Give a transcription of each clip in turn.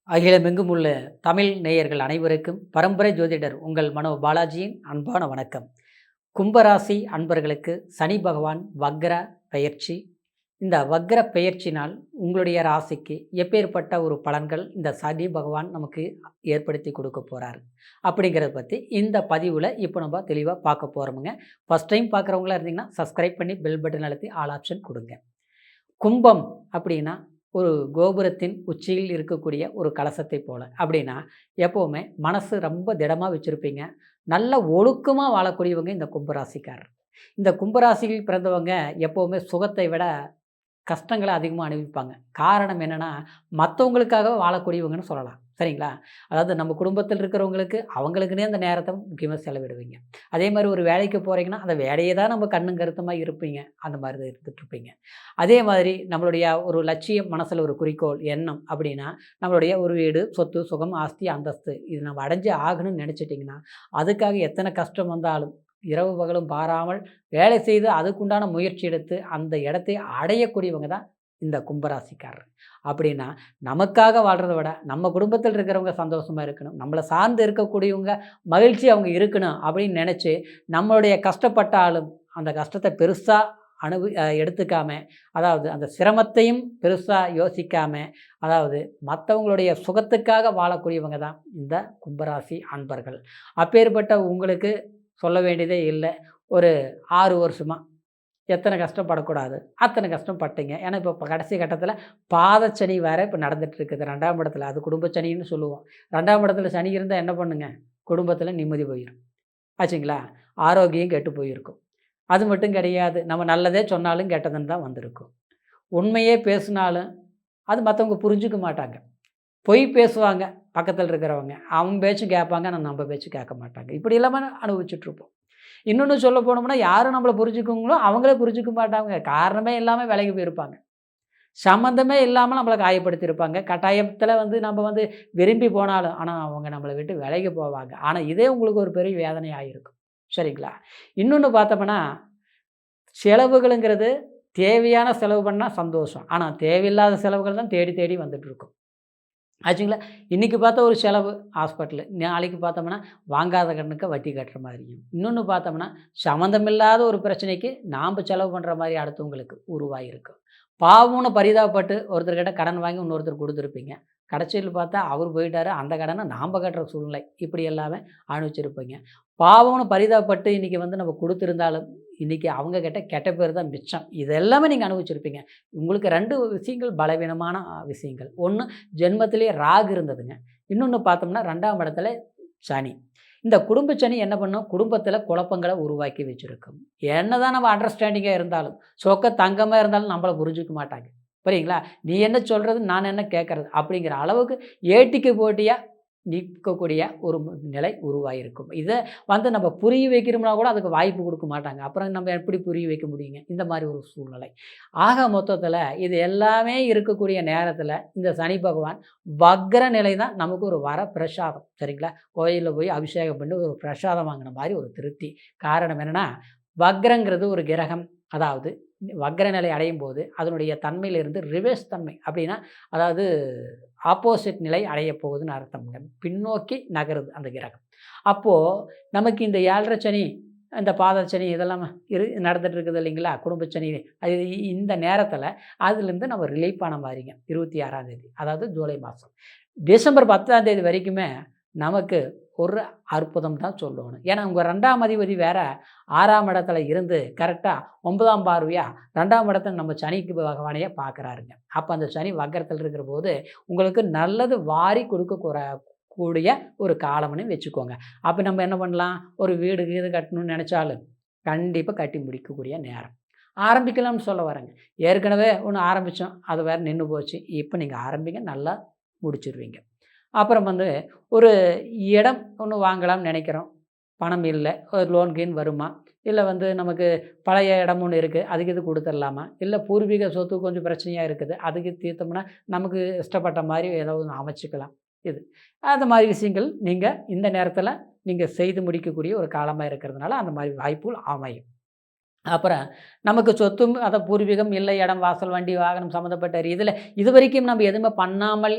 அகிலமெங்கும் உள்ள தமிழ் நேயர்கள் அனைவருக்கும் பரம்பரை ஜோதிடர் உங்கள் மனோ பாலாஜியின் அன்பான வணக்கம். கும்பராசி அன்பர்களுக்கு சனி பகவான் வக்ர பெயர்ச்சி. இந்த வக்ர பெயர்ச்சினால் உங்களுடைய ராசிக்கு எப்பேற்பட்ட ஒரு பலன்கள் இந்த சனி பகவான் நமக்கு ஏற்படுத்தி கொடுக்க போகிறார் அப்படிங்கிறத பற்றி இந்த பதிவில் இப்போ நம்ம தெளிவாக பார்க்க போகிறோமுங்க. ஃபஸ்ட் டைம் பார்க்குறவங்களா இருந்தீங்கன்னா சப்ஸ்கிரைப் பண்ணி பெல் பட்டன் அழுத்தி ஆல் ஆப்ஷன் கொடுங்க. கும்பம் அப்படின்னா ஒரு கோபுரத்தின் உச்சியில் இருக்கக்கூடிய ஒரு கலசத்தை போல. அப்படின்னா எப்போவுமே மனசு ரொம்ப திடமாக வச்சுருப்பீங்க. நல்ல ஒழுக்கமாக வாழக்கூடியவங்க இந்த கும்பராசிக்காரர். இந்த கும்பராசியில் பிறந்தவங்க எப்போவுமே சுகத்தை விட கஷ்டங்கள அதிகமாக அனுபவிப்பாங்க. காரணம் என்னென்னா, மற்றவங்களுக்காக வாழக்கூடியவங்கன்னு சொல்லலாம். சரிங்களா? அதாவது நம்ம குடும்பத்தில் இருக்கிறவங்களுக்கு அவங்களுக்குன்னே அந்த நேரத்தை முக்கியமாக செலவிடுவீங்க. அதே மாதிரி ஒரு வேலைக்கு போகிறீங்கன்னா, அந்த வேலையே தான் நம்ம கண்ணும் கருத்துமா இருப்பீங்க. அந்த மாதிரி தான் இருந்துகிட்ருப்பீங்க. அதே மாதிரி நம்மளுடைய ஒரு லட்சியம், மனசில் ஒரு குறிக்கோள், எண்ணம் அப்படின்னா, நம்மளுடைய ஒரு வீடு, சொத்து, சுகம், ஆஸ்தி, அந்தஸ்து இது நம்ம அடைஞ்சு ஆகணும்னு நினச்சிட்டிங்கன்னா, அதுக்காக எத்தனை கஷ்டம் வந்தாலும் இரவு பகலும் பாராமல் வேலை செய்து அதுக்குண்டான முயற்சி எடுத்து அந்த இடத்தை அடையக்கூடியவங்க தான் இந்த கும்பராசிக்காரர். அப்படின்னா நமக்காக வாழ்கிறத விட நம்ம குடும்பத்தில் இருக்கிறவங்க சந்தோஷமாக இருக்கணும், நம்மளை சார்ந்து இருக்கக்கூடியவங்க மகிழ்ச்சி அவங்க இருக்கணும் அப்படின்னு நினச்சி நம்மளுடைய கஷ்டப்பட்டாலும் அந்த கஷ்டத்தை பெருசாக எடுத்துக்காம, அதாவது அந்த சிரமத்தையும் பெருசாக யோசிக்காம, அதாவது மற்றவங்களுடைய சுகத்துக்காக வாழக்கூடியவங்க தான் இந்த கும்பராசி அன்பர்கள். அப்பேற்பட்ட உங்களுக்கு சொல்ல வேண்டியதே இல்லை. ஒரு 6 வருஷமா எத்தனை கஷ்டப்படக்கூடாது, அத்தனை கஷ்டப்பட்டீங்க. ஏன்னா இப்போ கடைசி கட்டத்தில் பாதச்சனி வேறு இப்போ நடந்துகிட்ருக்குது 2ஆம் இடத்துல. அது குடும்பச்சனின்னு சொல்லுவோம். 2ஆம் இடத்துல சனி இருந்தால் என்ன பண்ணுங்க, குடும்பத்தில் நிம்மதி போயிடும் ஆச்சுங்களா. ஆரோக்கியம் கெட்டு போயிருக்கும். அது மட்டும் கிடையாது, நம்ம நல்லதே சொன்னாலும் கெட்டதுன்னு தான் வந்திருக்கும். உண்மையே பேசினாலும் அது மற்றவங்க புரிஞ்சுக்க மாட்டாங்க. பொய் பேசுவாங்க பக்கத்தில் இருக்கிறவங்க, அவன் பேச்சும் கேட்பாங்க, ஆனால் நம்ம பேச்சும் கேட்க மாட்டாங்க. இப்படி இல்லாமல் அனுபவிச்சுட்ருப்போம். இன்னொன்று சொல்ல போனோம்னா, யாரும் நம்மளை புரிஞ்சுக்குங்களோ அவங்களே புரிஞ்சுக்க மாட்டாங்க. காரணமே இல்லாமல் விலகி போயிருப்பாங்க. சம்மந்தமே இல்லாமல் நம்மளை காயப்படுத்தியிருப்பாங்க. கட்டாயத்தில் நம்ம விரும்பி போனாலும் ஆனால் அவங்க நம்மளை விட்டு விலகி போவாங்க. ஆனால் இதே உங்களுக்கு ஒரு பெரிய வேதனையாக இருக்கும். சரிங்களா? இன்னொன்று பார்த்தோம்னா, செலவுகளுங்கிறது தேவையான செலவு பண்ணால் சந்தோஷம். ஆனால் தேவையில்லாத செலவுகள் தான் தேடி தேடி வந்துட்டுருக்கும் ஆச்சுங்களா. இன்றைக்கி பார்த்தா ஒரு செலவு ஹாஸ்பிட்டலு, நாளைக்கு பார்த்தோம்னா வாங்காத கண்ணுக்கு வட்டி கட்டுற மாதிரியும், இன்னொன்று பார்த்தோம்னா சம்மந்தமில்லாத ஒரு பிரச்சனைக்கு நாம் செலவு பண்ணுற மாதிரி அடுத்தவங்களுக்கு உருவாகிருக்கும். பாவம்னு பரிதாபப்பட்டு ஒருத்தர்கிட்ட கடன் வாங்கி இன்னொருத்தர் கொடுத்துருப்பீங்க. கடைசியில் பார்த்தா அவர் போயிட்டார், அந்த கடனை நாம் கட்டுற சூழ்நிலை. இப்படி எல்லாமே அனுபவிச்சிருப்பீங்க. பாவம்னு பரிதாபப்பட்டு இன்றைக்கி நம்ம கொடுத்துருந்தாலும் இன்றைக்கி அவங்க கிட்ட கெட்ட பேர் தான் மிச்சம். இது எல்லாமே நீங்கள் அனுபவிச்சிருப்பீங்க. உங்களுக்கு 2 விஷயங்கள் பலவீனமான விஷயங்கள். ஒன்று, ஜென்மத்திலேயே ராகு இருந்ததுங்க. இன்னொன்று பார்த்தோம்னா 2ஆம் இடத்துல சனி. இந்த குடும்ப சனி என்ன பண்ணும், குடும்பத்தில் குழப்பங்களை உருவாக்கி வச்சுருக்கும். என்ன தான் நம்ம அண்டர்ஸ்டாண்டிங்காக இருந்தாலும், சொக்க தங்கமாக இருந்தாலும் நம்மளை புரிஞ்சுக்க மாட்டாங்க. புரியுங்களா? நீ என்ன சொல்கிறது, நான் என்ன கேட்குறது அப்படிங்கிற அளவுக்கு ஏட்டிக்கு போட்டியாக நிற்கக்கூடிய ஒரு நிலை உருவாகிருக்கும். இதை நம்ம புரிய வைக்கிறோம்னா கூட அதுக்கு வாய்ப்பு கொடுக்க மாட்டாங்க. அப்புறம் நம்ம எப்படி புரிய வைக்க முடியுங்க, இந்த மாதிரி ஒரு சூழ்நிலை. ஆக மொத்தத்தில் இது எல்லாமே இருக்கக்கூடிய நேரத்தில் இந்த சனி பகவான் வக்ர நிலை தான் நமக்கு ஒரு வர பிரசாதம். சரிங்களா? கோயிலில் போய் அபிஷேகம் பண்ணி ஒரு பிரசாதம் வாங்கின மாதிரி ஒரு திருப்தி. காரணம் என்னென்னா, வக்ரங்கிறது ஒரு கிரகம். அதாவது வக்ர நிலை அடையும் போது அதனுடைய தன்மையிலிருந்து ரிவர்ஸ் தன்மை அப்படின்னா, அதாவது ஆப்போசிட் நிலை அடையப் போகுதுன்னு அர்த்தம்ங்க. பின்னோக்கி நகருது அந்த கிரகம். அப்போது நமக்கு இந்த 7.5 சனி, இந்த பாதச்சனி இதெல்லாம் நடந்துட்டு இருக்குது இல்லைங்களா, குடும்பச்சனி. அது இந்த நேரத்தில் அதுலேருந்து நம்ம ரிலீஃப் ஆன மாதிரிங்க. 26ஆம் தேதி, அதாவது ஜூலை மாதம், டிசம்பர் 10ஆம் தேதி வரைக்குமே நமக்கு ஒரு அற்புதம் தான் சொல்லணும். ஏன்னா உங்கள் 2ஆம் அதிபதி வேறு 6ஆம் இடத்துல இருந்து கரெக்டாக 9ஆம் பார்வையாக 2ஆம் இடத்துல நம்ம சனிக்கு பகவானையே பார்க்குறாருங்க. அப்போ அந்த சனி வக்கரத்தில் இருக்கிற போது உங்களுக்கு நல்லது வாரி கூடிய ஒரு காலம்னு வச்சுக்கோங்க. அப்போ நம்ம என்ன பண்ணலாம், ஒரு வீடு கீது கட்டணும்னு நினச்சாலும் கண்டிப்பாக கட்டி முடிக்கக்கூடிய நேரம். ஆரம்பிக்கலாம்னு சொல்ல வரேங்க. ஏற்கனவே ஒன்று ஆரம்பித்தோம், அது வேறு நின்று போச்சு. இப்போ நீங்கள் ஆரம்பிங்க, நல்லா முடிச்சிருவீங்க. அப்புறம் ஒரு இடம் ஒன்று வாங்கலாம்னு நினைக்கிறோம். பணம் இல்லை, ஒரு லோன் கீன் வருமா? இல்லை நமக்கு பழைய இடம் ஒன்று இருக்குது, அதுக்கு இது கொடுத்துடலாமா? இல்லை பூர்வீக சொத்து கொஞ்சம் பிரச்சனையாக இருக்குது, அதுக்கு தீர்த்தோம்னா நமக்கு இஷ்டப்பட்ட மாதிரி ஏதோ ஒன்று அமைச்சிக்கலாம். இது அந்த மாதிரி விஷயங்கள் நீங்கள் இந்த நேரத்தில் நீங்கள் செய்து முடிக்கக்கூடிய ஒரு காலமாக இருக்கிறதுனால அந்த மாதிரி வாய்ப்புகள் அமையும். அப்புறம் நமக்கு சொத்தும் அதை பூர்வீகம் இல்லை, இடம் வாசல் வண்டி வாகனம் சம்மந்தப்பட்ட இதில் இது வரைக்கும் நம்ம எதுவுமே பண்ணாமல்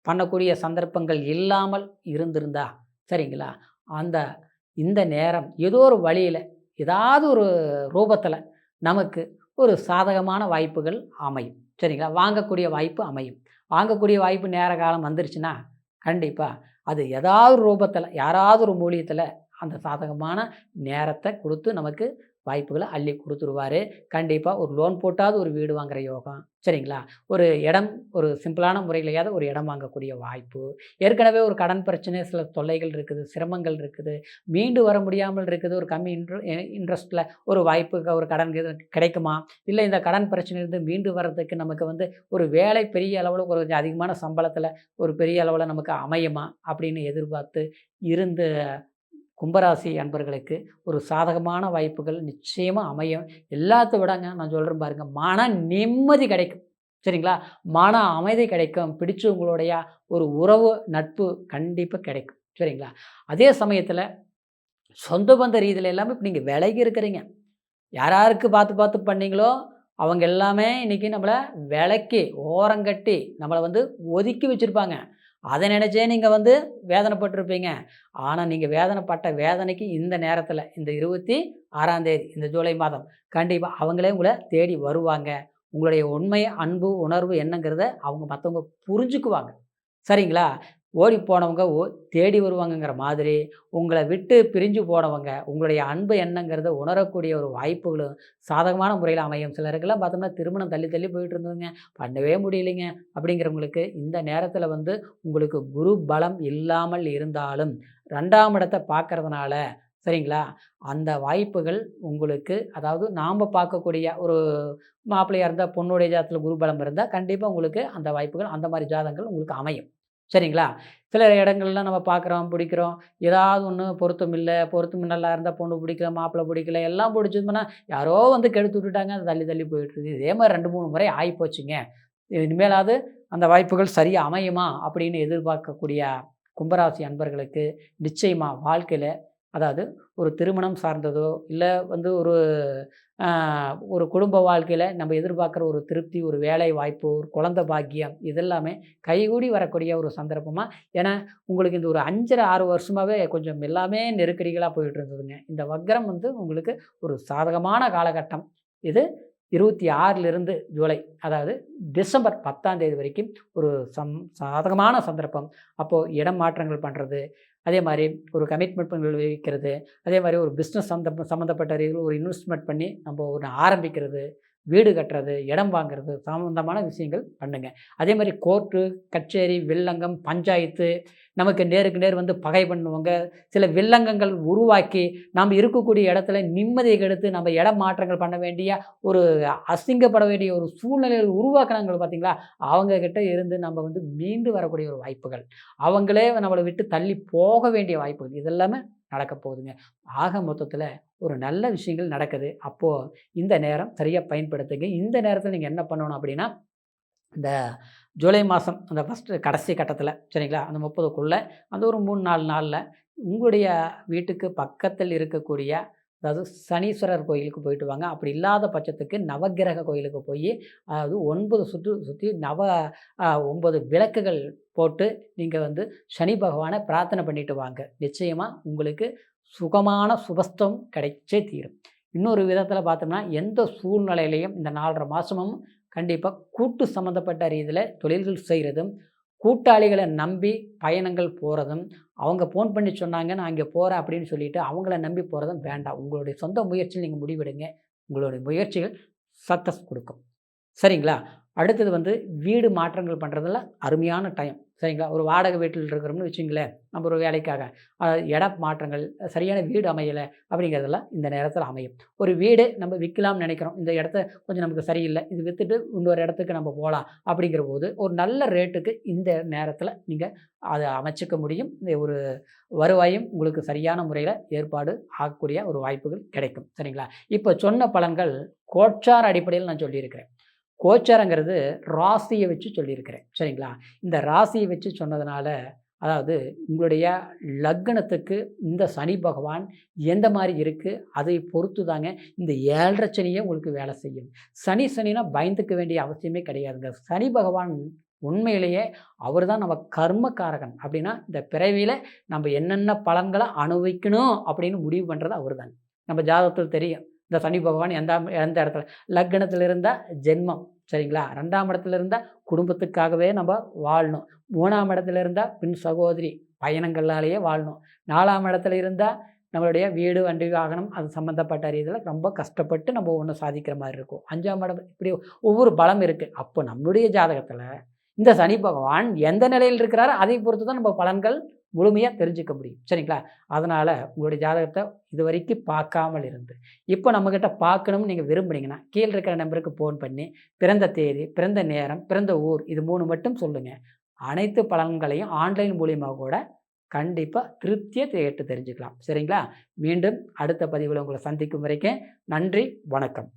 பண்ணக்கூடிய சந்தர்ப்பங்கள் இல்லாமல் இருந்திருந்தா சரிங்களா, அந்த இந்த நேரம் ஏதோ ஒரு வழியில் ஏதாவது ஒரு ரூபத்தில் நமக்கு ஒரு சாதகமான வாய்ப்புகள் அமையும் சரிங்களா. வாங்கக்கூடிய வாய்ப்பு அமையும். வாங்கக்கூடிய வாய்ப்பு நேர காலம் வந்துருச்சுன்னா கண்டிப்பாக அது ஏதாவது ரூபத்தில் யாராவது ஒரு மூலியத்தில் அந்த சாதகமான நேரத்தை கொடுத்து நமக்கு வாய்ப்புகளை அள்ளி கொடுத்துருவாரு. கண்டிப்பாக ஒரு லோன் போட்டாவது ஒரு வீடு வாங்குகிற யோகம் சரிங்களா. ஒரு இடம் ஒரு சிம்பிளான முறையிலையாவது ஒரு இடம் வாங்கக்கூடிய வாய்ப்பு. ஏற்கனவே ஒரு கடன் பிரச்சனை, சில தொல்லைகள் இருக்குது, சிரமங்கள் இருக்குது, மீண்டு வர முடியாமல் இருக்குது. ஒரு கம்மி இன்ட்ரெஸ்ட்டில் ஒரு வாய்ப்புக்கு ஒரு கடன் கிடைக்குமா, இல்லை இந்த கடன் பிரச்சனையிலிருந்து மீண்டு வர்றதுக்கு நமக்கு ஒரு வேலை பெரிய அளவில் ஒரு அதிகமான சம்பளத்தில் ஒரு பெரிய அளவில் நமக்கு அமையுமா அப்படின்னு எதிர்பார்த்து இருந்து கும்பராசி அன்பர்களுக்கு ஒரு சாதகமான வாய்ப்புகள் நிச்சயமாக அமையும். எல்லாத்த விடங்க நான் சொல்கிறேன் பாருங்கள், மன நிம்மதி கிடைக்கும் சரிங்களா. மன அமைதி கிடைக்கும். பிடிச்சவங்களுடைய ஒரு உறவு நட்பு கண்டிப்பாக கிடைக்கும் சரிங்களா. அதே சமயத்தில் சொந்த பந்த ரீதியில் எல்லாமே இப்போ நீங்கள் விலகி இருக்கிறீங்க. யாராருக்கு பார்த்து பார்த்து பண்ணீங்களோ அவங்க எல்லாமே இன்றைக்கி நம்மளை விலக்கி ஓரங்கட்டி நம்மளை ஒதுக்கி வச்சுருப்பாங்க. அதை நினச்சே நீங்கள் வேதனைப்பட்டிருப்பீங்க. ஆனால் நீங்கள் வேதனைப்பட்ட வேதனைக்கு இந்த நேரத்தில் இந்த 26ஆம் தேதி இந்த ஜூலை மாதம் கண்டிப்பாக அவங்களே உங்களை தேடி வருவாங்க. உங்களுடைய உண்மை, அன்பு, உணர்வு என்னங்கிறத அவங்க மற்றவங்க புரிஞ்சுக்குவாங்க சரிங்களா. ஓடி போனவங்க தேடி வருவாங்கங்கிற மாதிரி உங்களை விட்டு பிரிஞ்சு போனவங்க உங்களுடைய அன்பு என்னங்கிறத உணரக்கூடிய ஒரு வாய்ப்புகளும் சாதகமான முறையில் அமையும். சிலருக்கெல்லாம் பார்த்தோம்னா திருமணம் தள்ளி தள்ளி போயிட்டு இருந்ததுங்க, பண்ணவே முடியலைங்க அப்படிங்கிறவங்களுக்கு இந்த நேரத்தில் உங்களுக்கு குரு பலம் இல்லாமல் இருந்தாலும் 2ஆம் இடத்தை பார்க்கறதுனால சரிங்களா, அந்த வாய்ப்புகள் உங்களுக்கு, அதாவது நாம் பார்க்கக்கூடிய ஒரு மாப்பிள்ளையாக இருந்தால் பொண்ணுடைய ஜாதகத்தில் குரு பலம் இருந்தால் கண்டிப்பாக உங்களுக்கு அந்த வாய்ப்புகள் அந்த மாதிரி ஜாதகங்கள் உங்களுக்கு அமையும் சரிங்களா. சில இடங்கள்லாம் நம்ம பார்க்குறோம், பிடிக்கிறோம், ஏதாவது ஒன்று பொருத்தம் இல்லை, பொருத்தம் நல்லா இருந்தால் பொண்ணு பிடிக்கல, மாப்பிள்ளை பிடிக்கல, எல்லாம் பிடிச்சதுன்னா யாரோ கெடுத்து விட்டுட்டாங்க, அது தள்ளி தள்ளி போயிட்டுருக்குது. இதே மாதிரி 2-3 முறை ஆகிப்போச்சுங்க. இனிமேலாவது அந்த வாய்ப்புகள் சரியாக அமையுமா அப்படின்னு எதிர்பார்க்கக்கூடிய கும்பராசி அன்பர்களுக்கு நிச்சயமாக வாழ்க்கையில், அதாவது ஒரு திருமணம் சார்ந்ததோ இல்லை ஒரு ஒரு குடும்ப வாழ்க்கையில் நம்ம எதிர்பார்க்குற ஒரு திருப்தி, ஒரு வேலை வாய்ப்பு, ஒரு குழந்தை பாக்கியம் இதெல்லாமே கைகூடி வரக்கூடிய ஒரு சந்தர்ப்பமாக. ஏன்னா உங்களுக்கு இந்த ஒரு 5-6 வருஷமாகவே கொஞ்சம் எல்லாமே நெருக்கடிகளாக போயிட்டு இருந்ததுங்க. இந்த வக்ரம் உங்களுக்கு ஒரு சாதகமான காலகட்டம். இது 26லிருந்து ஜூலை, அதாவது டிசம்பர் 10ஆம் தேதி வரைக்கும் ஒரு சாதகமான சந்தர்ப்பம். அப்போது இடம் மாற்றங்கள் பண்ணுறது, அதே மாதிரி ஒரு கமிட்மெண்ட் வைக்கிறது, அதே மாதிரி ஒரு பிஸ்னஸ் சம்மந்தப்பட்ட ரீதியில் ஒரு இன்வெஸ்ட்மெண்ட் பண்ணி நம்ம ஒன்று ஆரம்பிக்கிறது, வீடு கட்டுறது, இடம் வாங்கிறது சம்மந்தமான விஷயங்கள் பண்ணுங்கள். அதே மாதிரி கோர்ட்டு கச்சேரி, வில்லங்கம், பஞ்சாயத்து, நமக்கு நேருக்கு நேர் பகை பண்ணுவாங்க. சில வில்லங்கங்கள் உருவாக்கி நாம் இருக்கக்கூடிய இடத்துல நிம்மதியை கெடுத்து நம்ம இடம் மாற்றங்கள் பண்ண வேண்டிய ஒரு அசிங்கப்பட வேண்டிய ஒரு சூழ்நிலைகள் உருவாக்கினாங்க பார்த்தீங்களா. அவங்கக்கிட்ட இருந்து நம்ம மீண்டு வரக்கூடிய ஒரு வாய்ப்புகள், அவங்களே நம்மளை விட்டு தள்ளி போக வேண்டிய வாய்ப்புகள் இதெல்லாமே நடக்க போகுதுங்க. ஆக மொத்தத்தில் ஒரு நல்ல விஷயங்கள் நடக்குது. அப்போது இந்த நேரம் சரியாக பயன்படுத்துங்க. இந்த நேரத்தில் நீங்கள் என்ன பண்ணணும் அப்படின்னா, இந்த ஜூலை மாதம் அந்த கடைசி கட்டத்தில் சரிங்களா, அந்த 30க்குள்ளே அந்த ஒரு 3-4 நாளில் உங்களுடைய வீட்டுக்கு பக்கத்தில் இருக்கக்கூடிய, அதாவது சனீஸ்வரர் கோயிலுக்கு போயிட்டு வாங்க. அப்படி இல்லாத பட்சத்துக்கு நவக்கிரக கோயிலுக்கு போய், அதாவது 9 சுற்றி 9 விளக்குகள் போட்டு நீங்கள் சனி பகவானை பிரார்த்தனை பண்ணிட்டு வாங்க. நிச்சயமாக உங்களுக்கு சுகமான சுபஸ்தம் கிடைச்சே தீரும். இன்னொரு விதத்தில் பார்த்தோம்னா, எந்த சூழ்நிலையிலையும் இந்த 4.5 மாதமும் கண்டிப்பாக கூட்டு சம்மந்தப்பட்ட ரீதியில் தொழில்கள் செய்கிறதும், கூட்டாளிகளை நம்பி பயணங்கள் போகிறதும், அவங்க ஃபோன் பண்ணி சொன்னாங்க நான் இங்கே போகிறேன் அப்படின்னு சொல்லிவிட்டு அவங்கள நம்பி போகிறதும் வேண்டாம். உங்களுடைய சொந்த முயற்சியில் நீங்கள் முடிவெடுங்க. உங்களுடைய முயற்சிகள் சக்ஸஸ் கொடுக்கும் சரிங்களா. அடுத்தது வீடு மாற்றங்கள் பண்ணுறதுல அருமையான டைம் சரிங்களா. ஒரு வாடகை வீட்டில் இருக்கிறோம்னு வச்சுங்களேன், நம்ம ஒரு வேலைக்காக இட மாற்றங்கள், சரியான வீடு அமையலை அப்படிங்கிறதெல்லாம் இந்த நேரத்தில் அமையும். ஒரு வீடு நம்ம விற்கலாம்னு நினைக்கிறோம், இந்த இடத்த கொஞ்சம் நமக்கு சரியில்லை, இது விற்றுட்டு இன்னொரு இடத்துக்கு நம்ம போகலாம் அப்படிங்கிற போது ஒரு நல்ல ரேட்டுக்கு இந்த நேரத்தில் நீங்கள் அதை அமைச்சிக்க முடியும். இந்த ஒரு வருவாயும் உங்களுக்கு சரியான முறையில் ஏற்பாடு ஆகக்கூடிய ஒரு வாய்ப்புகள் கிடைக்கும் சரிங்களா. இப்போ சொன்ன பலன்கள் கோச்சார அடிப்படையில் நான் சொல்லியிருக்கிறேன். கோச்சாரங்கிறது ராசியை வச்சு சொல்லியிருக்கிறேன் சரிங்களா. இந்த ராசியை வச்சு சொன்னதுனால, அதாவது உங்களுடைய லக்னத்துக்கு இந்த சனி பகவான் எந்த மாதிரி இருக்குது அதை பொறுத்து தாங்க இந்த 7.5 சனியே உங்களுக்கு வேலை செய்யும். சனினா பயந்துக்க வேண்டிய அவசியமே கிடையாதுங்க. சனி பகவான் உண்மையிலேயே அவர் தான் நம்ம கர்மக்காரகன். அப்படின்னா இந்த பிறவியில் நம்ம என்னென்ன பலன்களை அனுபவிக்கணும் அப்படின்னு முடிவு பண்ணுறது அவர் தாங்க. நம்ம ஜாதகத்தில் தெரியும் இந்த சனி பகவான் எந்த இடத்துல லக்னத்தில் இருந்தால் ஜென்மம், சரிங்களா? 2ஆம் இடத்துல இருந்தால் குடும்பத்துக்காகவே நம்ம வாழணும். 3ஆம் இடத்துல இருந்தால் பின் சகோதரி பயணங்களாலேயே வாழணும். 4ஆம் இடத்துல இருந்தால் நம்மளுடைய வீடு, வண்டி, வாகனம் அது சம்மந்தப்பட்ட ரீதியில் ரொம்ப கஷ்டப்பட்டு நம்ம ஒன்று சாதிக்கிற மாதிரி இருக்கும். 5ஆம் இடம் இப்படி ஒவ்வொரு பலம் இருக்குது. அப்போ நம்மளுடைய ஜாதகத்தில் இந்த சனி பகவான் எந்த நிலையில் இருக்கிறாரோ அதை பொறுத்து தான் நம்ம பலன்கள் முழுமையாக தெரிஞ்சுக்க முடியும், சரிங்களா? அதனால் உங்களுடைய ஜாதகத்தை இது வரைக்கும் பார்க்காமல் இருந்து இப்போ நம்மக்கிட்ட பார்க்கணும்னு நீங்கள் விரும்புனீங்கன்னா கீழே இருக்கிற நம்பருக்கு ஃபோன் பண்ணி பிறந்த தேதி, பிறந்த நேரம், பிறந்த ஊர் இது 3 மட்டும் சொல்லுங்கள். அனைத்து பலன்களையும் ஆன்லைன் மூலியமாக கூட கண்டிப்பாக திருப்தியை கேட்டு தெரிஞ்சுக்கலாம், சரிங்களா? மீண்டும் அடுத்த பதிவில் உங்களை சந்திக்கும் வரைக்கும் நன்றி, வணக்கம்.